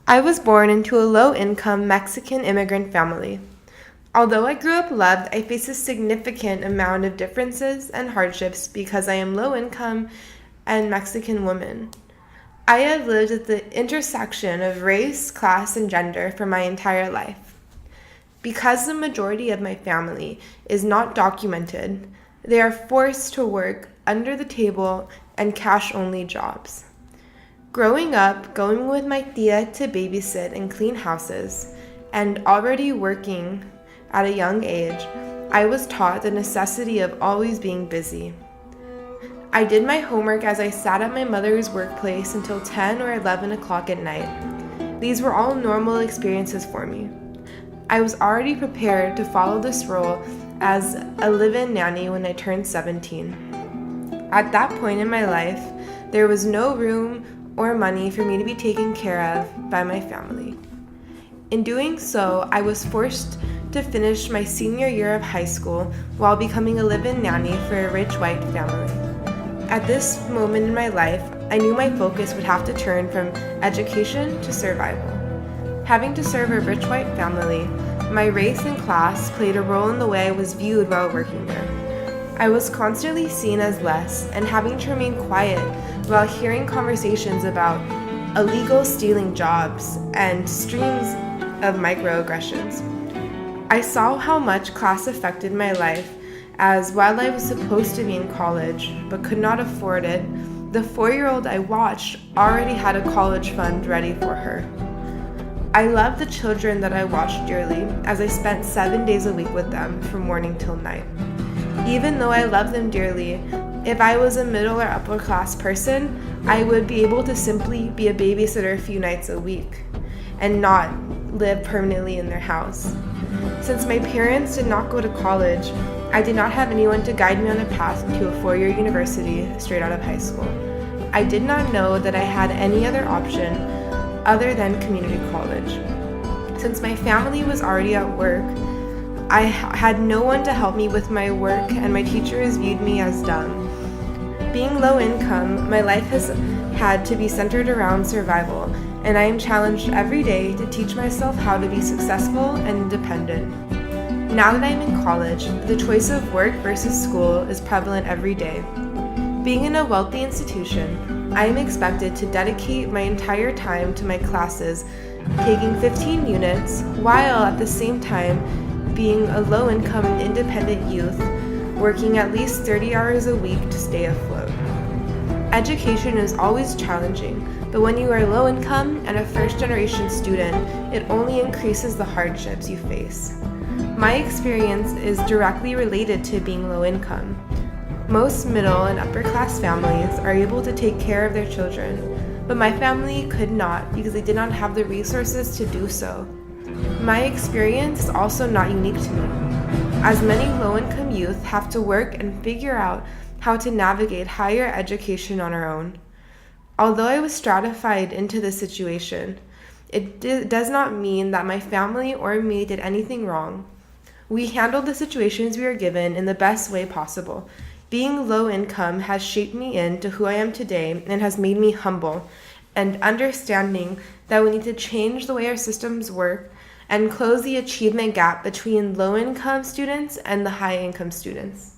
I was born into a low-income Mexican immigrant family. Although I grew up loved, I face a significant amount of differences and hardships because I am low income and Mexican woman. I have lived at the intersection of race, class, and gender for my entire life. Because the majority of my family is not documented, they are forced to work under the table and cash-only jobs. Growing up, going with my tia to babysit and clean houses, and already working at a young age, I was taught the necessity of always being busy. I did my homework as I sat at my mother's workplace until 10 or 11 o'clock at night. These were all normal experiences for me. I was already prepared to follow this role as a live-in nanny when I turned 17. At that point in my life, there was no room or money for me to be taken care of by my family. In doing so, I was forced to finish my senior year of high school while becoming a live-in nanny for a rich white family. At this moment in my life, I knew my focus would have to turn from education to survival. Having to serve a rich white family, my race and class played a role in the way I was viewed while working there. I was constantly seen as less and having to remain quiet while hearing conversations about illegal stealing jobs and streams of microaggressions. I saw how much class affected my life, as while I was supposed to be in college but could not afford it, the 4-year-old I watched already had a college fund ready for her. I loved the children that I watched dearly, as I spent 7 days a week with them from morning till night. Even though I loved them dearly, if I was a middle or upper class person, I would be able to simply be a babysitter a few nights a week and not live permanently in their house. Since my parents did not go to college, I did not have anyone to guide me on a path to a 4-year university straight out of high school. I did not know that I had any other option other than community college. Since my family was already at work, I had no one to help me with my work, and my teachers viewed me as dumb. Being low income, my life has had to be centered around survival, and I am challenged every day to teach myself how to be successful and independent. Now that I'm in college, the choice of work versus school is prevalent every day. Being in a wealthy institution, I am expected to dedicate my entire time to my classes, taking 15 units, while at the same time being a low-income and independent youth, working at least 30 hours a week to stay afloat. Education is always challenging, but when you are low income and a first-generation student, it only increases the hardships you face. My experience is directly related to being low income. Most middle and upper class families are able to take care of their children, but my family could not because they did not have the resources to do so. My experience is also not unique to me, as many low-income youth have to work and figure out how to navigate higher education on our own. Although I was stratified into this situation, it does not mean that my family or me did anything wrong. We handled the situations we were given in the best way possible. Being low income has shaped me into who I am today and has made me humble and understanding that we need to change the way our systems work and close the achievement gap between low income students and the high income students.